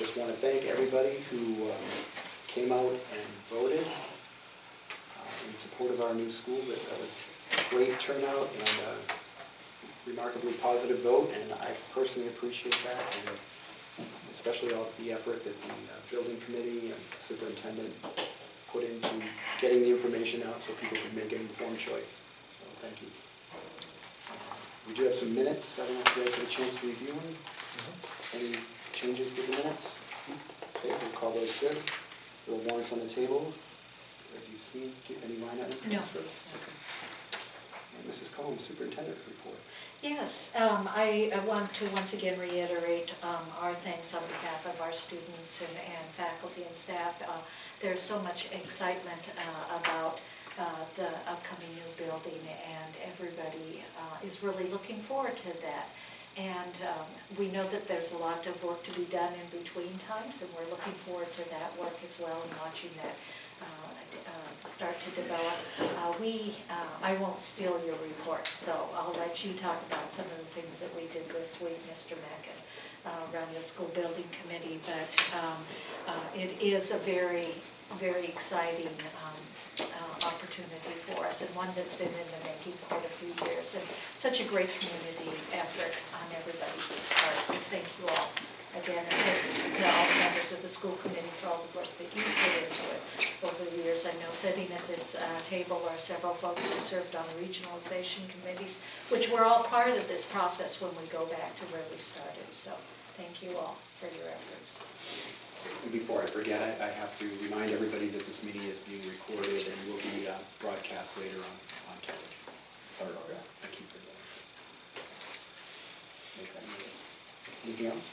just want to thank everybody who came out and voted in support of our new school. That was a great turnout and a remarkably positive vote, and I personally appreciate that, and especially all the effort that the building committee and superintendent put into getting the information out so people could make an informed choice. So thank you. We do have some minutes. I don't know if you guys had a chance to review them. Any changes to the minutes? Okay, we'll call those good. The warrants on the table. Have you seen any line items? No. Okay. And Mrs. Combs, superintendent report. Yes, I want to once again reiterate our thanks on behalf of our students and faculty and staff. There's so much excitement about the upcoming new building, and everybody is really looking forward to that. And we know that there's a lot of work to be done in between times, and we're looking forward to that work as well and watching that start to develop. I won't steal your report, so I'll let you talk about some of the things that we did this week, Mr. Mack, around the school building committee. But it is a very, very exciting opportunity for us, and one that's been in the making quite a few years, and such a great community effort on everybody's part. So thank you all again, and thanks to all the members of the school committee for all the work that you put into it over the years. I know sitting at this table are several folks who served on regionalization committees, which were all part of this process when we go back to where we started. So thank you all for your efforts. And before I forget, I have to remind everybody that this meeting is being recorded and will be broadcast later on television. Sorry about that. I keep forgetting. Make that note. Anything else?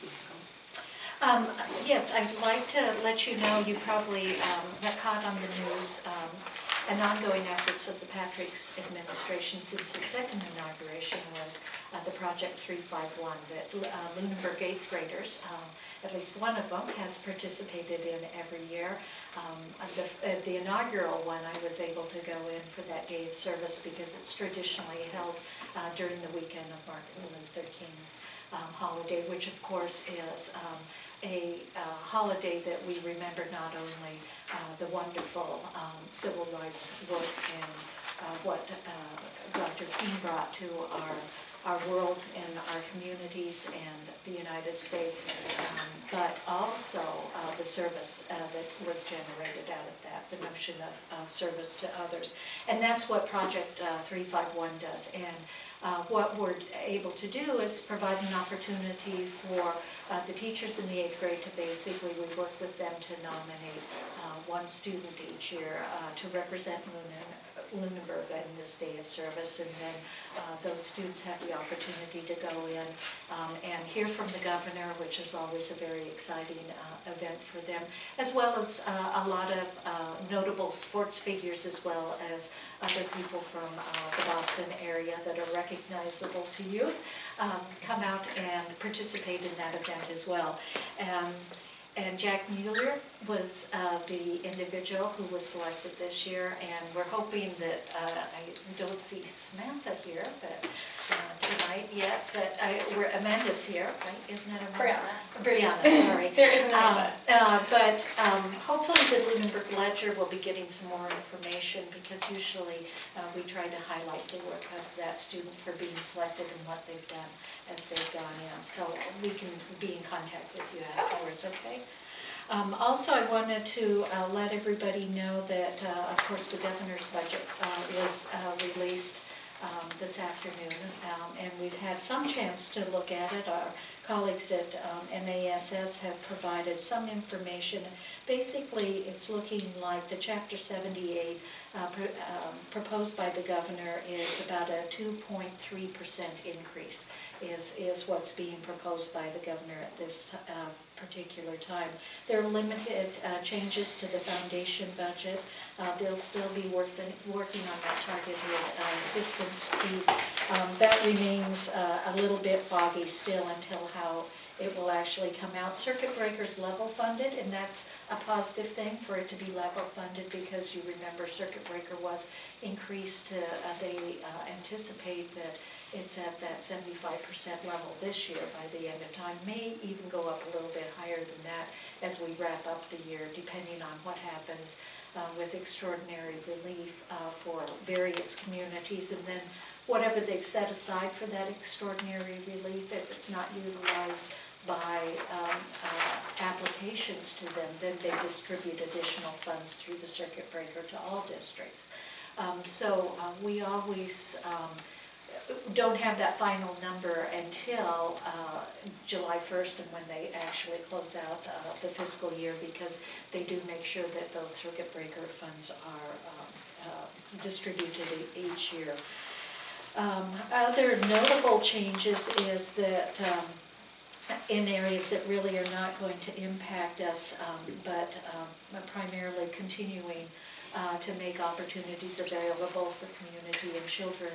Yes, I'd like to let you know, you probably have caught on the news an ongoing efforts of the Patrick's administration since the second inauguration was the Project 351 that Lunenburg 8th graders, at least one of them, has participated in every year. The inaugural one, I was able to go in for that day of service because it's traditionally held during the weekend of Martin Luther King's holiday, which of course is a holiday that we remember not only the wonderful civil rights work and what Dr. King brought to our world and our communities and the United States, but also the service that was generated out of that, the notion of service to others. And that's what Project 351 does. And what we're able to do is provide an opportunity for the teachers in the 8th grade to basically, we work with them to nominate one student each year to represent Lunenburg in this day of service, and then those students have the opportunity to go in and hear from the governor, which is always a very exciting event for them, as well as a lot of notable sports figures, as well as other people from the Boston area that are recognizable to you come out and participate in that event as well. And Jack Mueller was the individual who was selected this year, and we're hoping that, I don't see Samantha here but tonight yet, but Amanda's here, right? Isn't it Amanda? Brianna, sorry. There isn't but hopefully the Lunenburg Ledger will be getting some more information, because usually we try to highlight the work of that student for being selected and what they've done as they've gone in. So we can be in contact with you afterwards, okay? Also, I wanted to let everybody know that, of course, the governor's budget was released this afternoon, and we've had some chance to look at it. Our colleagues at MASS have provided some information. Basically, it's looking like the Chapter 78 proposed by the governor is about a 2.3% increase is what's being proposed by the governor at this particular time. There are limited changes to the foundation budget. They'll still be working on that targeted assistance piece. That remains a little bit foggy still until how it will actually come out. Circuit breaker's level funded, and that's a positive thing for it to be level funded, because you remember circuit breaker was increased to, they anticipate that it's at that 75% level this year by the end of time. May even go up a little bit higher than that as we wrap up the year, depending on what happens with extraordinary relief for various communities. And then whatever they've set aside for that extraordinary relief, if it's not utilized by applications to them, then they distribute additional funds through the circuit breaker to all districts. We always don't have that final number until July 1st and when they actually close out the fiscal year, because they do make sure that those circuit breaker funds are distributed each year. Other notable changes is that in areas that really are not going to impact us, but primarily continuing to make opportunities available for community and children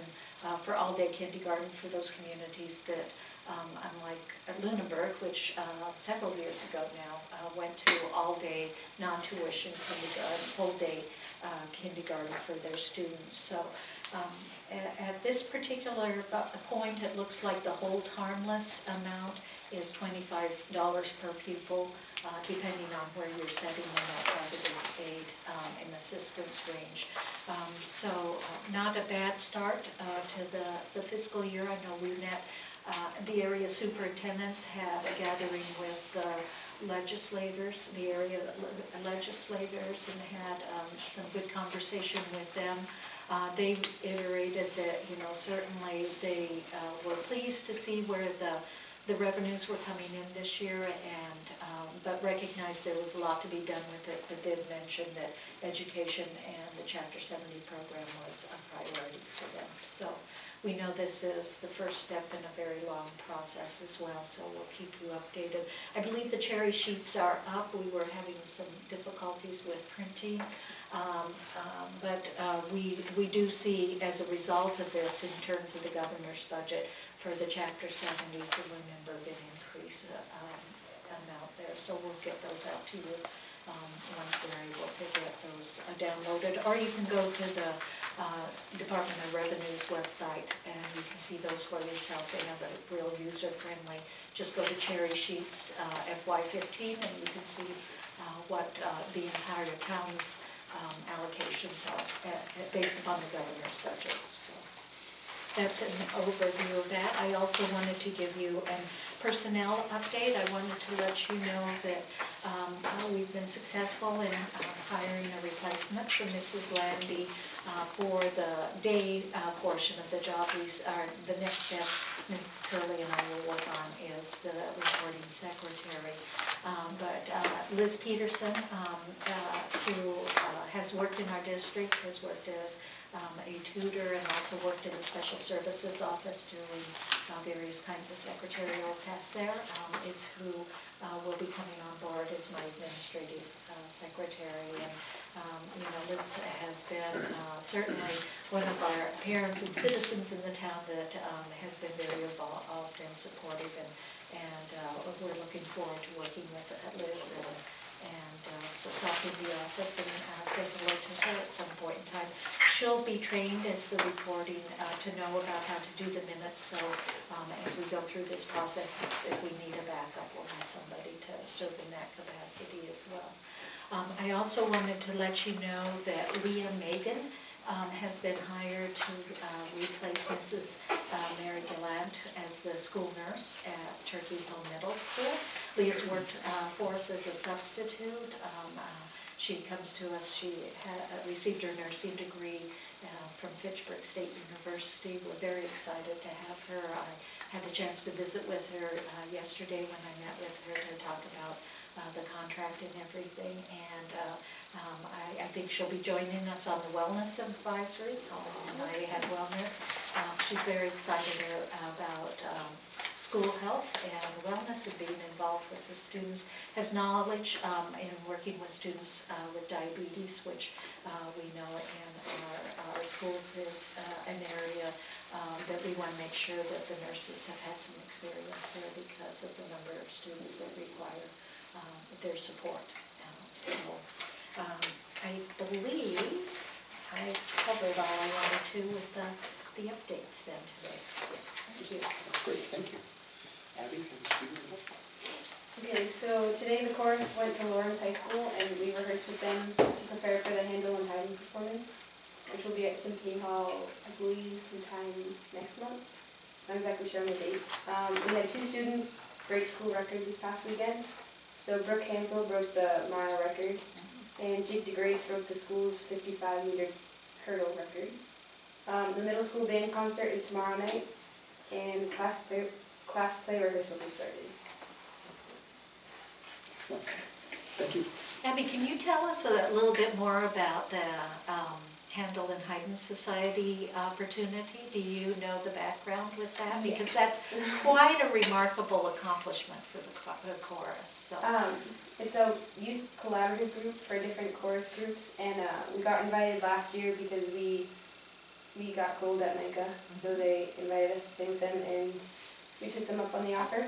for all-day kindergarten for those communities that, unlike Lunenburg, which several years ago now went to all-day, non-tuition kindergarten, full-day kindergarten for their students. So at this particular point, it looks like the hold harmless amount is $25 per pupil, depending on where you're setting in that targeted aid and assistance range. Not a bad start to the fiscal year. I know we met, the area superintendents had a gathering with legislators, the area legislators, and had some good conversation with them. They iterated that, certainly they were pleased to see where the revenues were coming in this year, and but recognized there was a lot to be done with it, but did mention that education and the Chapter 70 program was a priority for them. So we know this is the first step in a very long process as well, so we'll keep you updated. I believe the cherry sheets are up. We were having some difficulties with printing, but we do see, as a result of this, in terms of the governor's budget for the Chapter 70 for Lunenburg, an increase amount there. So we'll get those out to you once we're able to get those downloaded. Or you can go to the Department of Revenue's website and you can see those for yourself. They have a real user-friendly, just go to Cherry Sheets FY15 and you can see what the entire town's allocations are based upon the governor's budget. So that's an overview of that. I also wanted to give you a personnel update. I wanted to let you know that we've been successful in hiring a replacement for Mrs. Landy for the day portion of the job. The next step Ms. Curley and I will work on is the reporting secretary. But Liz Peterson, who has worked in our district, has worked as a tutor and also worked in the special services office doing various kinds of secretarial tasks there, is who will be coming on board as my administrative secretary. And Liz has been certainly one of our parents and citizens in the town that has been very involved and supportive, and we're looking forward to working with Liz and so stop in the office and say hello to her at some point in time. She'll be trained as the reporting to know about how to do the minutes, so as we go through this process, if we need a backup, we'll have somebody to serve in that capacity as well. I also wanted to let you know that Leah Megan has been hired to replace Mrs. Mary Gallant as the school nurse at Turkey Hill Middle School. Leah's worked for us as a substitute. She comes to us, she received her nursing degree from Fitchburg State University. We're very excited to have her. I had a chance to visit with her yesterday when I met with her to talk about the contract and everything, and I think she'll be joining us on the wellness advisory, United Head Wellness. She's very excited about school health and wellness and being involved with the students, has knowledge in working with students with diabetes, which we know in our schools is an area that we want to make sure that the nurses have had some experience there because of the number of students that require their support. I believe I covered all I wanted to with the the updates then today. Thank you. Great, thank you. Abby, can you speak to that? Okay, so today the chorus went to Lawrence High School and we rehearsed with them to prepare for the Handel and Haydn performance, which will be at Symphony Hall, I believe, sometime next month. Not exactly sure on the date. We had 2 students break school records this past weekend. So Brooke Hansel broke the mile record, and Jake DeGrace broke the school's 55-meter hurdle record. The middle school band concert is tomorrow night, and class play rehearsals have started. Excellent. Thank you. Abby, can you tell us a little bit more about the Handel and Haydn Society opportunity? Do you know the background with that? Because that's quite a remarkable accomplishment for the chorus. So. It's a youth collaborative group for different chorus groups, and we got invited last year because we got gold at NICA, so they invited us to sing with them, and we took them up on the offer.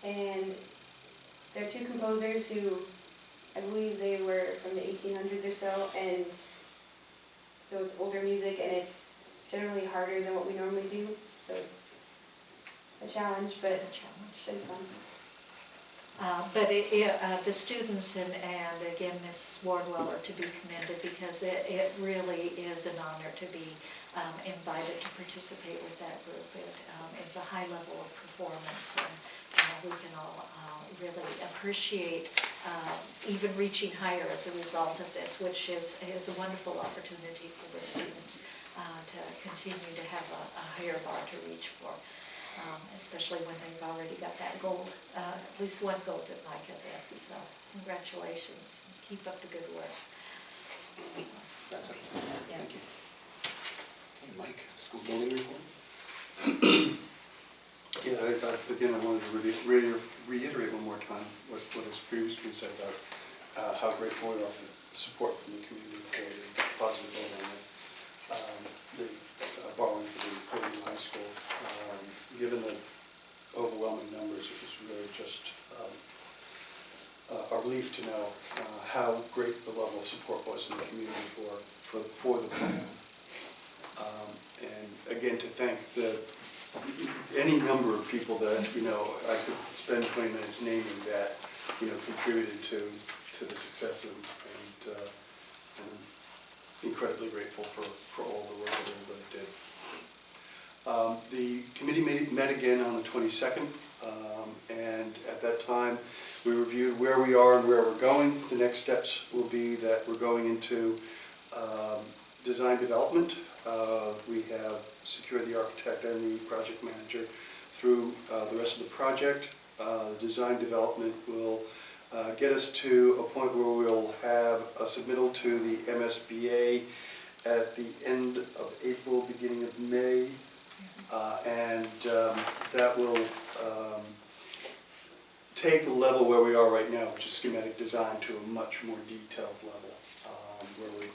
And there are 2 composers who, I believe they were from the 1800s or so, and so it's older music, and it's generally harder than what we normally do, so it's a challenge, but it's been fun. But the students and again, Ms. Wardwell are to be commended because it really is an honor to be invited to participate with that group. It is a high level of performance, and we can all really appreciate even reaching higher as a result of this, which is a wonderful opportunity for the students to continue to have a higher bar to reach for. Especially when they've already got that gold, at least 1 gold at NICA then. So congratulations. Keep up the good work. That's it. Yeah. Thank you. And Mike, school building report? Yeah, again, I wanted to reiterate one more time what has previously been said about how grateful we are for the support from the community for the positive vote on the borrowing for the high school. Given the overwhelming numbers, it was really just a relief to know how great the level of support was in the community for the plan. And again, to thank any number of people that, I could spend 20 minutes naming that, contributed to the success, and I'm incredibly grateful for all the work that everybody did. The committee met again on the 22nd, and at that time we reviewed where we are and where we're going. The next steps will be that we're going into design development. We have secured the architect and the project manager through the rest of the project. The design development will get us to a point where we'll have a submittal to the MSBA at the end of April, beginning of May. And that will take the level where we are right now, which is schematic design, to a much more detailed level,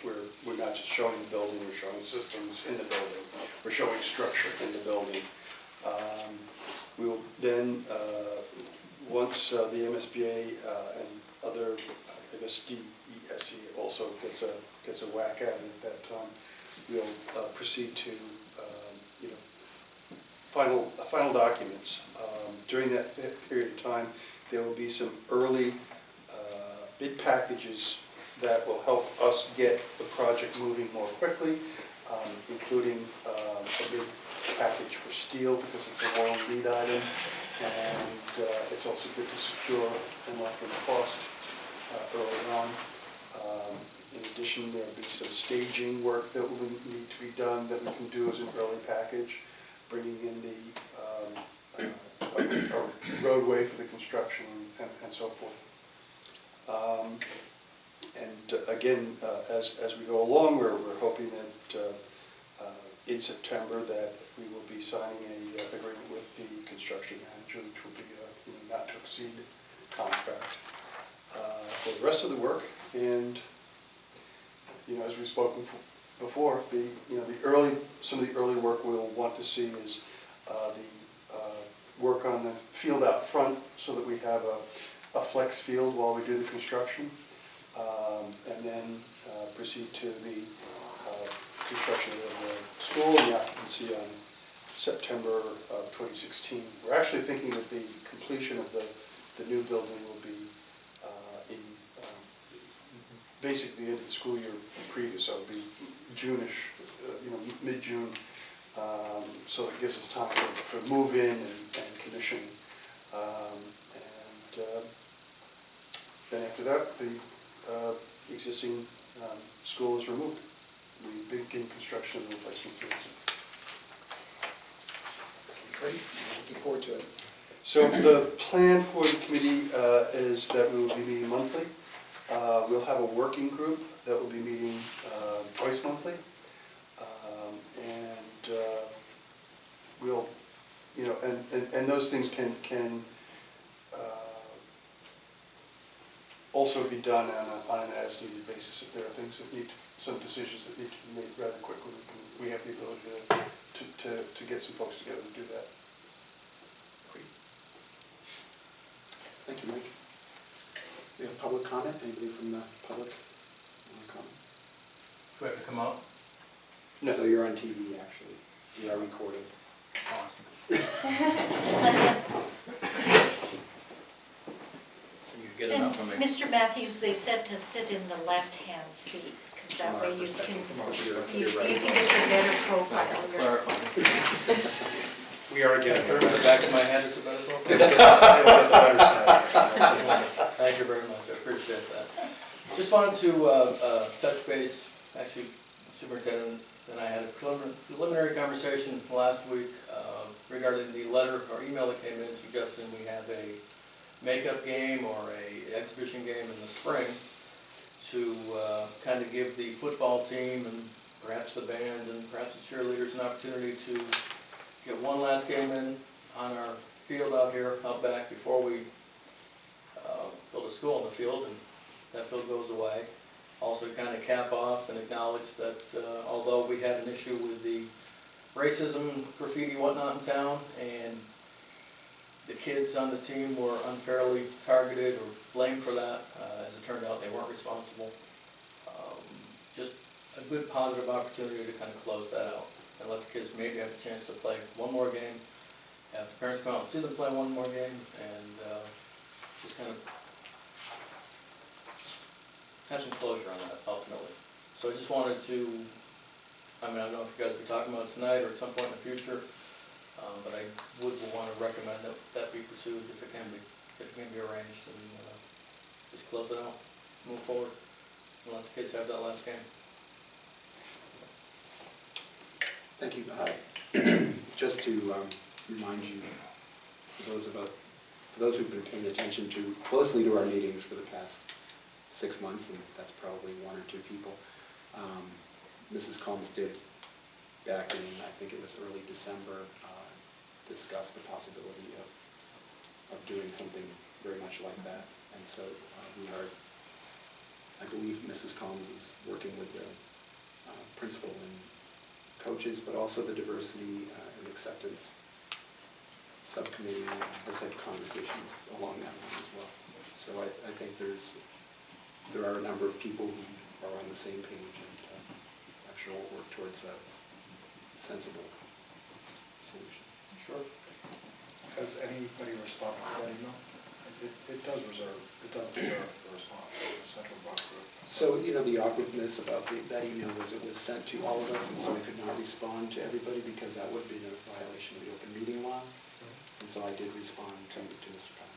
where we're not just showing the building, we're showing systems in the building, we're showing structure in the building. We will then, once the MSBA and other, I guess DESE also gets a whack at it at that time, we'll proceed to final documents. During that period of time, there will be some early bid packages that will help us get the project moving more quickly, including a bid package for steel, because it's a long lead item, and it's also good to secure and lock in the cost early on. In addition, there will be some staging work that will need to be done that we can do as an early package, bringing in the roadway for the construction and so forth. And again, as we go along, we're hoping that in September that we will be signing an agreement with the construction manager, which will be a not to exceed contract for the rest of the work. And as we've spoken before, some of the early work we'll want to see is the work on the field out front, so that we have a flex field while we do the construction, and then proceed to construction of the school and the occupancy on September of 2016. We're actually thinking that the completion of the new building will be in basically the end of the school year previous, so it'll be June-ish, mid-June. So it gives us time for move-in and commissioning. Then after that, the existing school is removed. We begin construction of the replacement fields. Great, looking forward to it. So the plan for the committee is that we will be meeting monthly. We'll have a working group that will be meeting twice monthly. And we'll, and those things can also be done on an as-needed basis. If there are things that need, some decisions that need to be made rather quickly, we have the ability to get some folks together to do that. Great. Thank you, Mike. We have public comment. Anybody from the public want to comment? Do I have to come out? No. So you're on TV, actually. You are recorded. Awesome. You get And enough of me. Mr. Matthews, they said to sit in the left-hand seat, because that way you can, you can get your better profile. Clarifying. We are Can I again. put it in the back of my head as a better profile? Better side. Thank you very much, I appreciate that. Just wanted to touch base, actually, Superintendent and I had a preliminary conversation last week regarding the letter or email that came in suggesting we have a makeup game or a exhibition game in the spring to kind of give the football team and perhaps the band and perhaps the cheerleaders an opportunity to get one last game in on our field out here, out back, before we build a school in the field, and that field goes away. Also kind of cap off and acknowledge that although we had an issue with the racism, graffiti, whatnot in town, and the kids on the team were unfairly targeted or blamed for that, as it turned out they weren't responsible. Just a good positive opportunity to kind of close that out and let the kids maybe have a chance to play one more game, have the parents come out and see them play one more game, and just kind of have some closure on that ultimately. So I just wanted to, I don't know if you guys will be talking about it tonight or at some point in the future, but I would want to recommend that that be pursued if it can be arranged, and just close it out, move forward, and let the kids have that last game. Thank you. Just to remind you, for those who've been paying attention closely to our meetings for the past 6 months, and that's probably one or two people, Mrs. Combs did, back in, I think it was early December, discuss the possibility of doing something very much like that. And so we are, I believe Mrs. Combs is working with the principal and coaches, but also the diversity and acceptance subcommittee has had conversations along that line as well. So I think there are a number of people who are on the same page, and I'm sure we'll work towards a sensible solution. Sure. Has anybody responded to that email? It does deserve a response from the Central Block Group. So, the awkwardness about that email was it was sent to all of us, and so we could not respond to everybody because that would be a violation of the open meeting law. And so I did respond to Mr. Khan.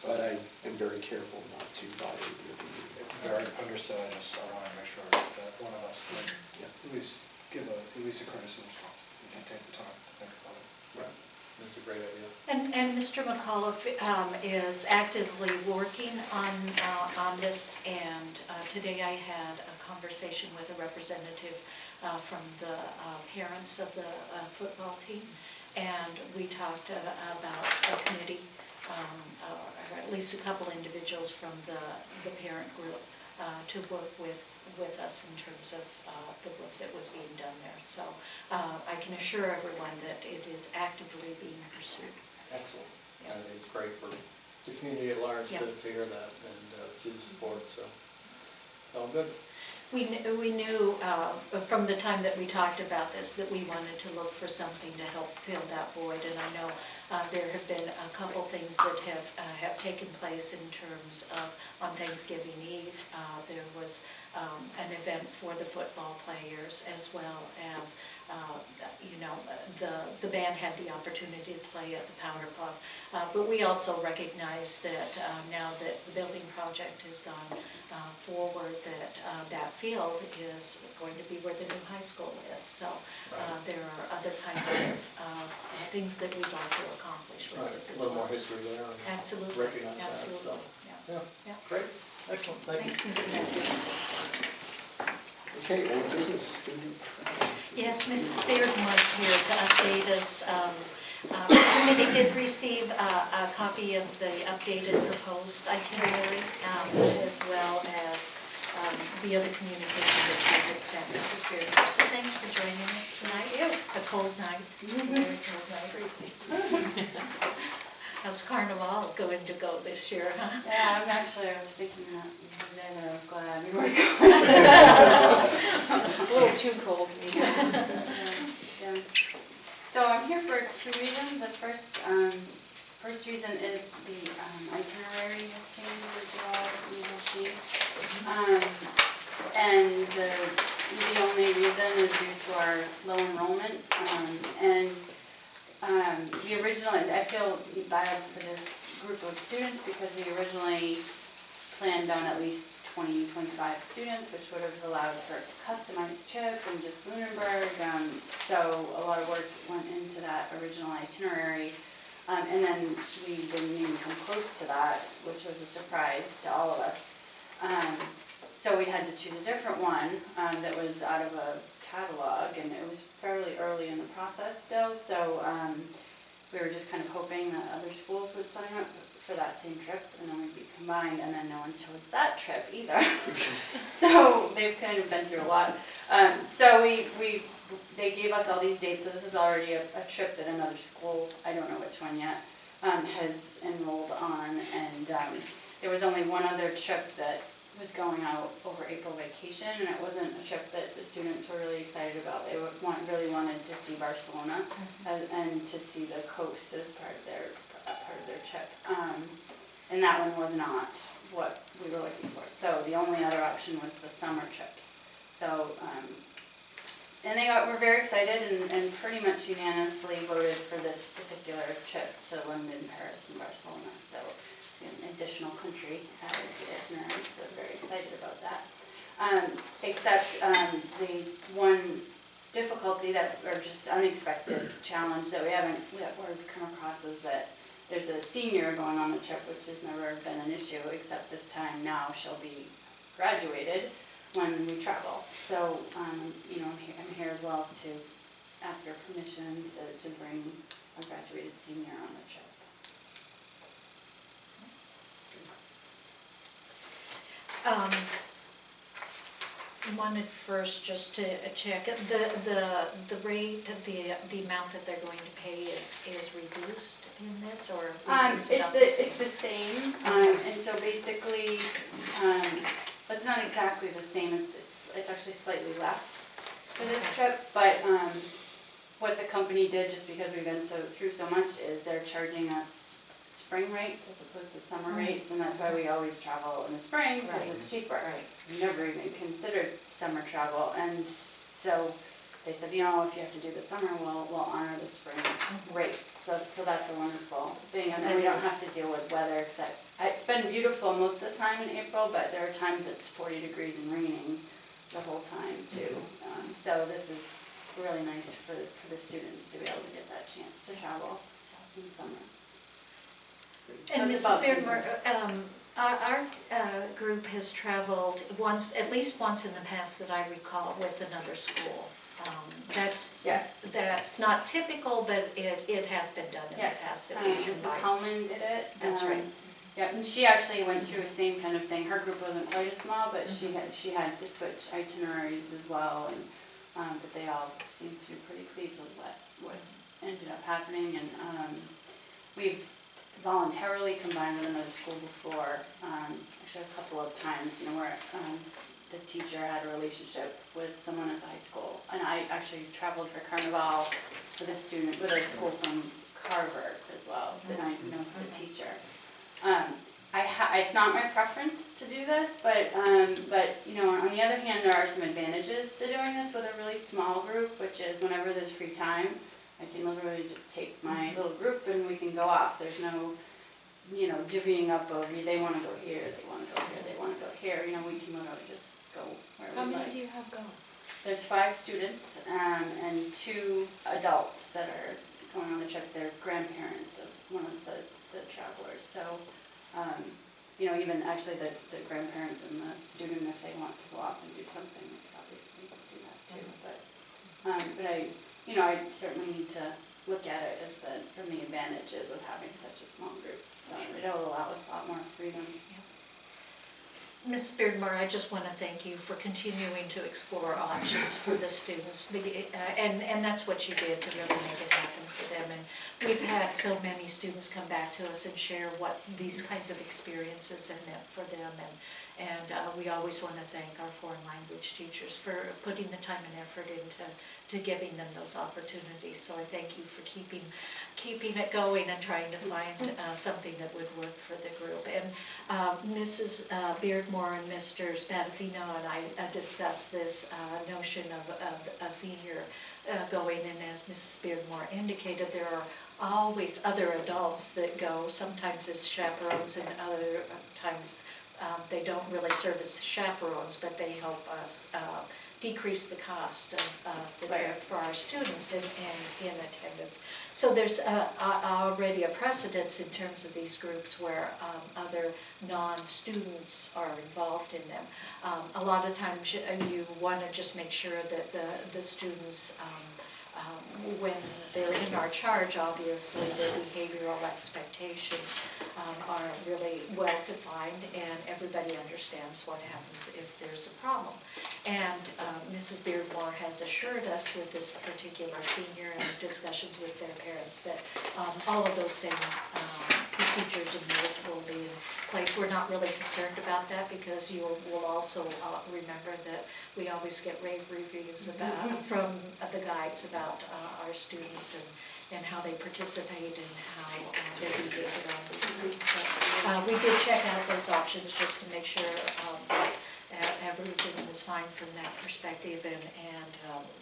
But I am very careful not to violate the open meeting law. Very understood. I want to make sure that one of us Yeah. at least give a courtesy response. We can take the time to think about it. Right. That's a great idea. And Mr. McAuliffe is actively working on this, and today I had a conversation with a representative from the parents of the football team, and we talked about a committee, or at least a couple individuals from the parent group to work with us in terms of the work that was being done there. So I can assure everyone that it is actively being pursued. Excellent. And it's great for the community at large to hear that and see the support, so all good. We knew from the time that we talked about this that we wanted to look for something to help fill that void. And I know there have been a couple things that have taken place in terms of, on Thanksgiving Eve, there was an event for the football players, as well as, the band had the opportunity to play at the Powder Puff. But we also recognize that now that the building project has gone forward, that field is going to be where the new high school is. So there are other kinds of things that we'd like to accomplish with this A as little more well. history there. and Absolutely, Recognize that, so. absolutely, yeah. Yeah, great, excellent, thank you. Thanks, Mr. Nesbitt. Okay, old business, student training. Yes, Mrs. Bearden was here to update us. The committee did receive a copy of the updated proposed itinerary, as well as the other communication that you had sent, Mrs. Bearden. So thanks for joining us tonight. A cold night, very cold night. How's Carnival going to go this year, huh? Yeah, I was thinking that the other day that I was glad we were going. A little too cold. Yeah. So I'm here for two reasons. The first reason is the itinerary has changed, as you all will see. And the only reason is due to our low enrollment. The original, I feel bad for this group of students because we originally planned on at least 20, 25 students, which would have allowed for a customized trip and just Lunenburg. So a lot of work went into that original itinerary. And then we didn't even come close to that, which was a surprise to all of us. So we had to choose a different one that was out of a catalog, and it was fairly early in the process still. So we were just kind of hoping that other schools would sign up for that same trip, and then we'd be combined, and then no one chose that trip either. So they've kind of been through a lot. So they gave us all these dates, so this is already a trip that another school, I don't know which one yet, has enrolled on, and there was only one other trip that was going out over April vacation, and it wasn't a trip that the students were really excited about. They really wanted to see Barcelona and to see the coast as part of their trip. And that one was not what we were looking for. So the only other option was the summer trips. So, and they were very excited and pretty much unanimously voted for this particular trip to London, Paris, and Barcelona. So an additional country added to the itinerary, so very excited about that. Except the one difficulty or just unexpected challenge that we've come across is that there's a senior going on the trip, which has never been an issue, except this time now she'll be graduated when we travel. So, I'm here as well to ask your permission to bring a graduated senior on the trip. I wanted first just to check, the rate of the amount that they're going to pay is reduced in this, or? It's the same, and so basically, it's not exactly the same, it's actually slightly less for this trip, but what the company did, just because we've been through so much, is they're charging us spring rates as opposed to summer rates, and that's why we always travel in the spring, because it's cheaper. Right. We never even considered summer travel, and so they said, if you have to do the summer, we'll honor the spring rates. So that's a wonderful thing, and then we don't have to deal with weather, because it's been beautiful most of the time in April, but there are times it's 40 degrees and raining the whole time too. So this is really nice for the students to be able to get that chance to travel in the summer. And That's Mrs. about Beardmore, our group has traveled at least once in the past that I recall, with another school. That's not typical, but it has been done in the past. That we Mrs. combine. Hellman did it. That's right. Yeah, and she actually went through the same kind of thing. Her group wasn't quite as small, but she had to switch itineraries as well, and but they all seemed to be pretty pleased with what ended up happening. And we've voluntarily combined with another school before, actually a couple of times, where the teacher had a relationship with someone at the high school. And I actually traveled for Carnival with a student, with a school from Carver as well, that I know the teacher. It's not my preference to do this, but you know, on the other hand, there are some advantages to doing this with a really small group, which is whenever there's free time, I can literally just take my little group and we can go off. There's no, you know, divvying up over, they want to go here, they want to go here, they want to go here. You know, we can literally just go wherever How we many like. do you have going? There's 5 students and 2 adults that are going on the trip. They're grandparents of one of the travelers. So, you know, even actually the grandparents and the student, if they want to go off and do something, they could obviously do that too. But I, you know, I certainly need to look at it as from the advantages of having such a small group. So it'll allow us a lot more freedom. Mrs. Beardmore, I just want to thank you for continuing to explore options for the students, and that's what you did to really make it happen for them. And we've had so many students come back to us and share what these kinds of experiences have meant for them, and we always want to thank our foreign language teachers for putting the time and effort into giving them those opportunities. So I thank you for keeping it going and trying to find something that would work for the group. And Mrs. Beardmore and Mr. Spadafino and I discussed this notion of a senior going, and as Mrs. Beardmore indicated, there are always other adults that go, sometimes as chaperones and other times they don't really serve as chaperones, but they help us decrease the cost of the trip for our students in attendance. So there's already a precedence in terms of these groups where other non-students are involved in them. A lot of times you want to just make sure that the students, when they're in our charge, obviously, the behavioral expectations are really well defined, and everybody understands what happens if there's a problem. And Mrs. Beardmore has assured us with this particular senior and discussions with their parents that all of those same procedures and rules will be in place. We're not really concerned about that because you will also remember that we always get rave reviews about from the guides about our students and how they participate and how they behave on these things. But we did check out those options just to make sure that everything was fine from that perspective, and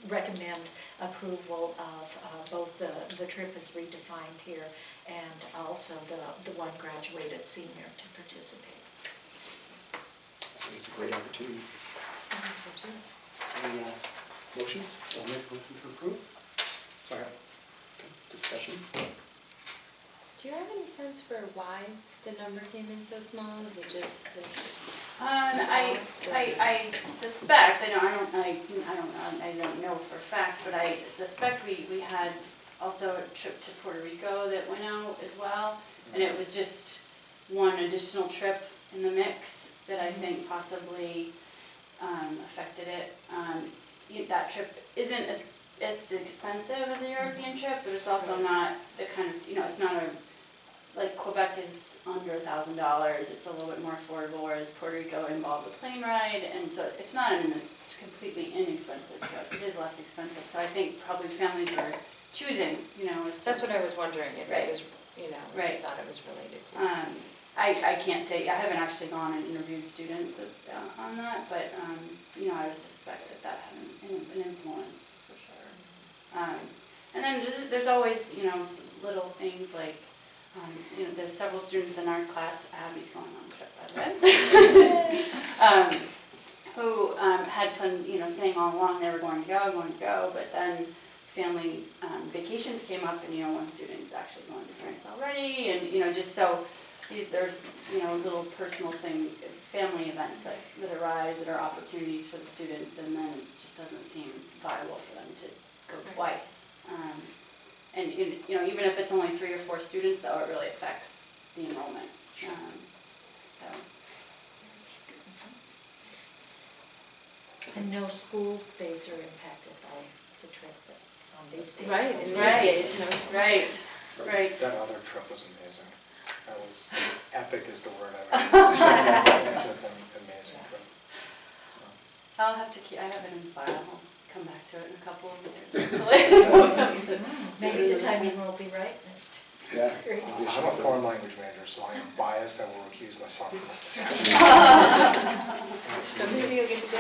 recommend approval of both the trip as redefined here and also the one graduated senior to participate. I think it's a great opportunity. I think so too. Any motions? I'll make a motion to approve. Sorry. Discussion? Do you have any sense for why the number came in so small? Is it just the I suspect, I don't know for a fact, but I suspect we had also a trip to Puerto Rico that went out as well, and it was just one additional trip in the mix that I think possibly affected it. That trip isn't as expensive as a European trip, but it's also not the kind of, it's not like Quebec is under $1,000, it's a little bit more affordable, whereas Puerto Rico involves a plane ride, and so it's not a completely inexpensive trip, it is less expensive, so I think probably families are choosing, That's what I was wondering, if Right. it was, Right. I thought it was related to. I can't say, I haven't actually gone and interviewed students on that, but, I would suspect that had an influence, for sure. And then there's always, little things like, there's several students in our class, Abby's going on a trip, by the way, who had planned, saying all along they were going to go, but then family vacations came up, and, one student's actually going to France already, and, just so there's, little personal family events that arise that are opportunities for the students, and then it just doesn't seem viable for them to go twice. And, even if it's only 3 or 4 students, though, it really affects the enrollment. And no school days are impacted by the trip on these days. Right, in these Right. days, no, it's- Right. That other trip was amazing. That was, epic is the word I've ever used. It was just an amazing trip. So, I'll have to keep, I have it in file, I'll come back to it in a couple of years. Maybe the timing will be right, Mr. Yeah. Great. I'm a foreign language major, so I am biased. I will recuse myself from this discussion. So maybe you'll get to go.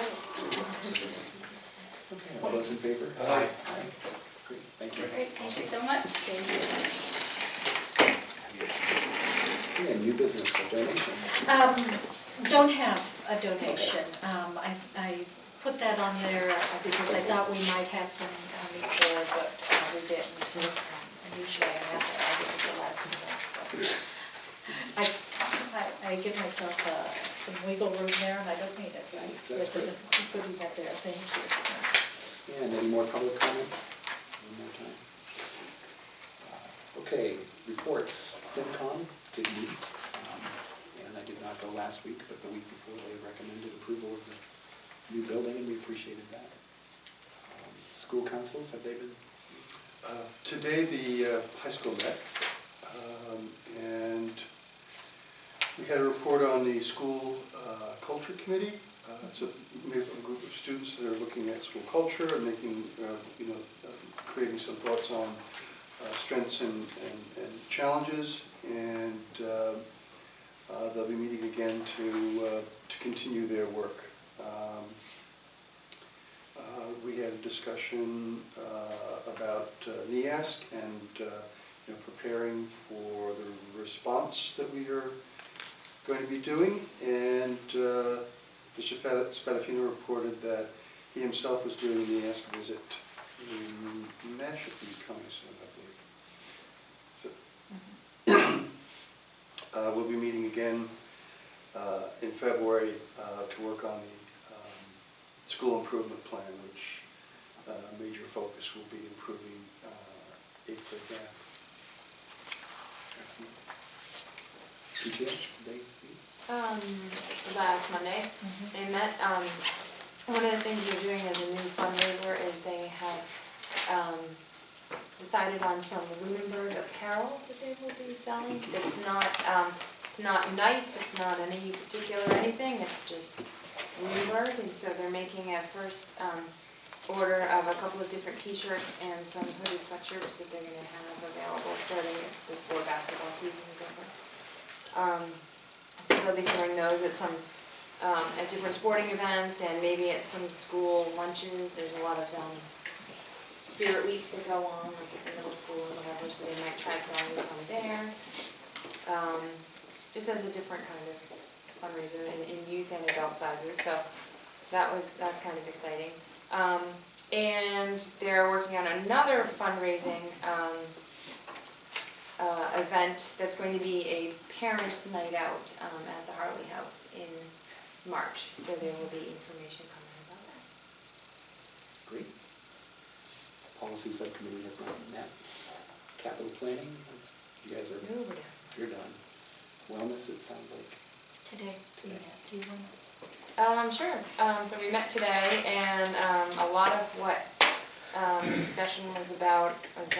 Okay, all those in favor? Aye. Great, thank you. Great, thank you so much. Thank you. Okay, new business for donation. Don't have a donation. I put that on there because I thought we might have some before, but we didn't. Usually I have to add it at the last minute, so. I give myself some wiggle room there, and I don't need it, right? That's With great. putting that there, thank you. And any more public comment? One more time. Okay, reports. FinCom did meet, and I did not go last week, but the week before they recommended approval of the new building, and we appreciated that. School councils, have they been? Today, the high school met, and we had a report on the school culture committee. It's a group of students that are looking at school culture and making, creating some thoughts on strengths and challenges, and they'll be meeting again to continue their work. We had a discussion about NEASC and preparing for the response that we are going to be doing, and Mr. Spadafino reported that he himself was doing a NEASC visit in Mashpee coming soon, I believe. So, we'll be meeting again in February to work on the school improvement plan, which major focus will be improving 8th grade math. PTA, they meet? Last Monday, they met. One of the things we're doing as a new fundraiser is they have decided on some Lunenburg apparel that they will be selling. It's not Knights, it's not any particular anything, it's just Lunenburg, and so they're making a first order of a couple of different t-shirts and some hooded sweatshirts that they're gonna have available starting before basketball season is over. So they'll be selling those at some, at different sporting events and maybe at some school lunches. There's a lot of spirit weeks that go on, like at the middle school and whatever, so they might try selling some there. Just as a different kind of fundraiser in youth and adult sizes, so that's kind of exciting. And they're working on another fundraising event that's going to be a parents' night out at the Harley House in March, so there will be information coming about that. Great. Policy subcommittee has not met. Capital planning, you guys are, No, we're done. you're done. Wellness, it sounds like. Today, Today. do you want Sure. So we met today, and a lot of what the discussion was about was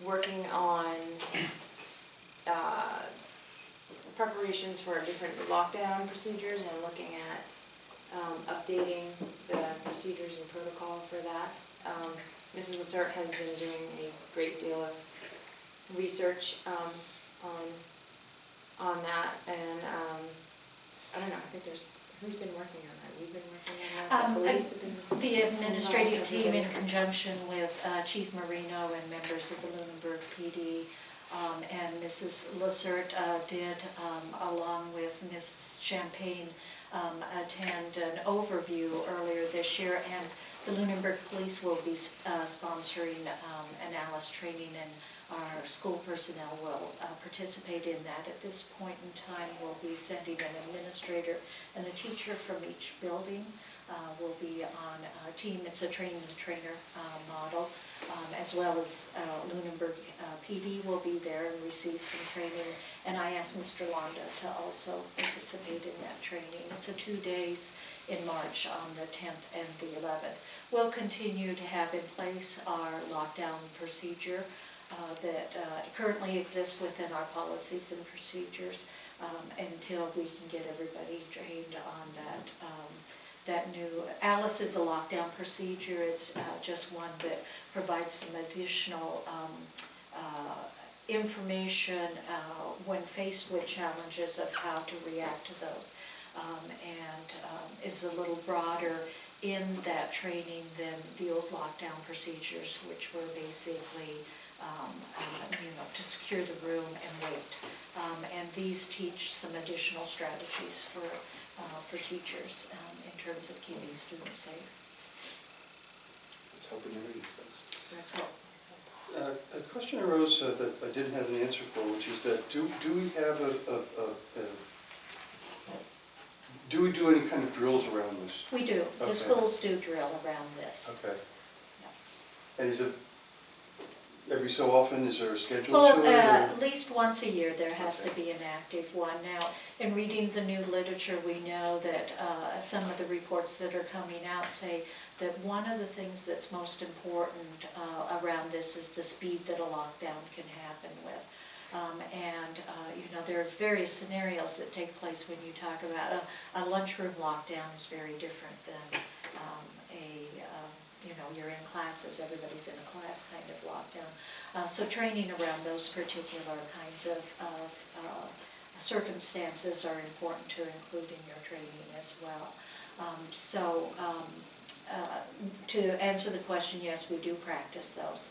working on preparations for different lockdown procedures and looking at updating the procedures and protocol for that. Mrs. Lessert has been doing a great deal of research on that, and I don't know, I think who's been working on that? We've been working on that, the police have been. The administrative team in conjunction with Chief Marino and members of the Lunenburg PD and Mrs. Lessert did, along with Ms. Champagne, attend an overview earlier this year, and the Lunenburg Police will be sponsoring an ALICE training, and our school personnel will participate in that. At this point in time, we'll be sending an administrator and a teacher from each building. Will be on a team, it's a train-the-trainer model, as well as Lunenburg PD will be there and receive some training. And I asked Mr. Londa to also participate in that training. It's 2 days in March on the 10th and the 11th. We'll continue to have in place our lockdown procedure that currently exists within our policies and procedures. until we can get everybody trained on that new, Alice is a lockdown procedure. It's just one that provides some additional information when faced with challenges of how to react to those, and is a little broader in that training than the old lockdown procedures, which were basically to secure the room and wait. And these teach some additional strategies for teachers in terms of keeping students safe. Let's hope we never use those. That's all. A question arose that I didn't have an answer for, which is that do we have do we do any kind of drills around this? We do. Okay. The schools do drill around this. Okay. Yeah. And is it, every so often, is there a schedule Well, to it? at least once a year, there has to be an active one. Now, in reading the new literature, we know that some of the reports that are coming out say that one of the things that's most important around this is the speed that a lockdown can happen with. There are various scenarios that take place when you talk about a lunchroom lockdown is very different than you're in classes, everybody's in a class kind of lockdown. So training around those particular kinds of circumstances are important to include in your training as well. To answer the question, yes, we do practice those.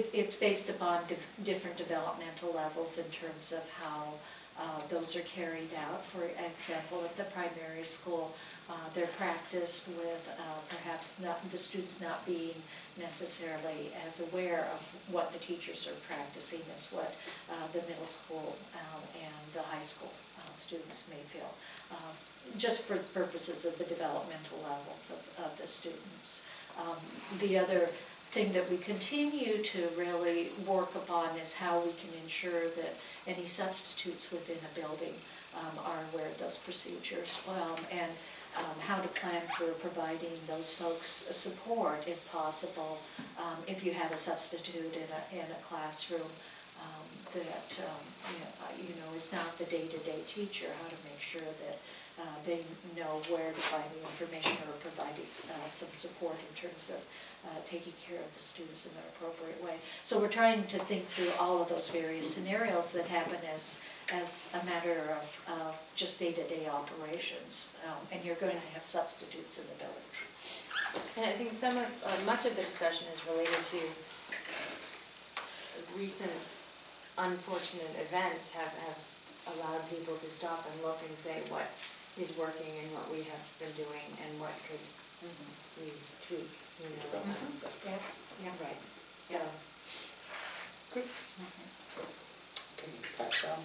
It's based upon different developmental levels in terms of how those are carried out. For example, at the primary school, they're practiced with perhaps the students not being necessarily as aware of what the teachers are practicing as what the middle school and the high school students may feel, just for the purposes of the developmental levels of the students. The other thing that we continue to really work upon is how we can ensure that any substitutes within a building are aware of those procedures, and how to plan for providing those folks support if possible. If you have a substitute in a classroom that is not the day-to-day teacher, how to make sure that they know where to find the information or providing some support in terms of taking care of the students in an appropriate way. So we're trying to think through all of those various scenarios that happen as a matter of just day-to-day operations, and you're going to have substitutes in the village. And I think much of the discussion is related to recent unfortunate events have allowed people to stop and look and say what is working and what we have been doing and what could we tweak, Yeah, right. So. Okay, Pat's down,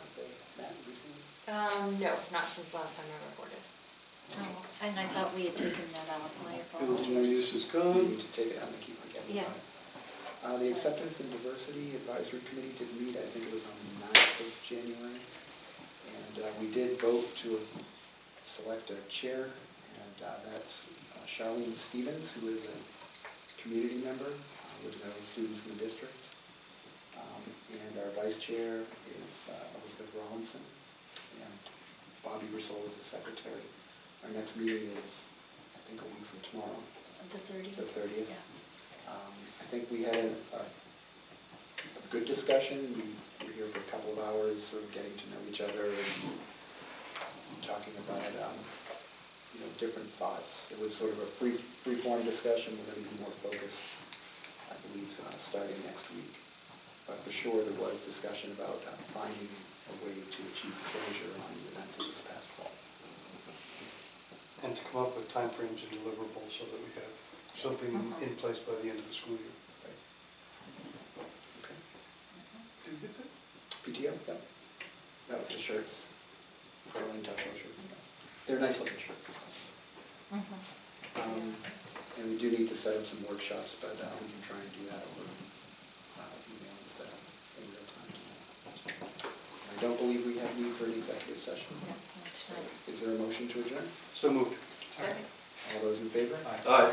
Matt, recently? No, not since last time I reported. Oh, and I thought we had taken that out. My Building apologies. use is We gone. need to take it out and keep forgetting Yeah. about it. The Acceptance and Diversity Advisory Committee did meet, I think it was on the 9th of January. And we did vote to select a chair, and that's Charlene Stevens, who is a community member with no students in the district. And our vice chair is Elizabeth Rawlinson, and Bobby Brissol is the secretary. Our next meeting is, I think, a week from tomorrow. The 30th? The 30th. Yeah. I think we had a good discussion. We were here for a couple of hours, sort of getting to know each other and talking about different thoughts. It was sort of a free-form discussion. We're going to be more focused, I believe, starting next week. But for sure, there was discussion about finding a way to achieve closure on the events of this past fall. And to come up with timeframes and deliverables so that we have something in place by the end of the school year. Right. Okay. Did you get that? PTO? Yep. That was the shirts. Berlin Tucko shirts. They're nice looking shirts. And we do need to set up some workshops, but we can try and do that over email instead of in real time. I don't believe we have need for an executive session. Yeah, that's right. Is there a motion to adjourn? So moved. Second. All those in favor? Aye.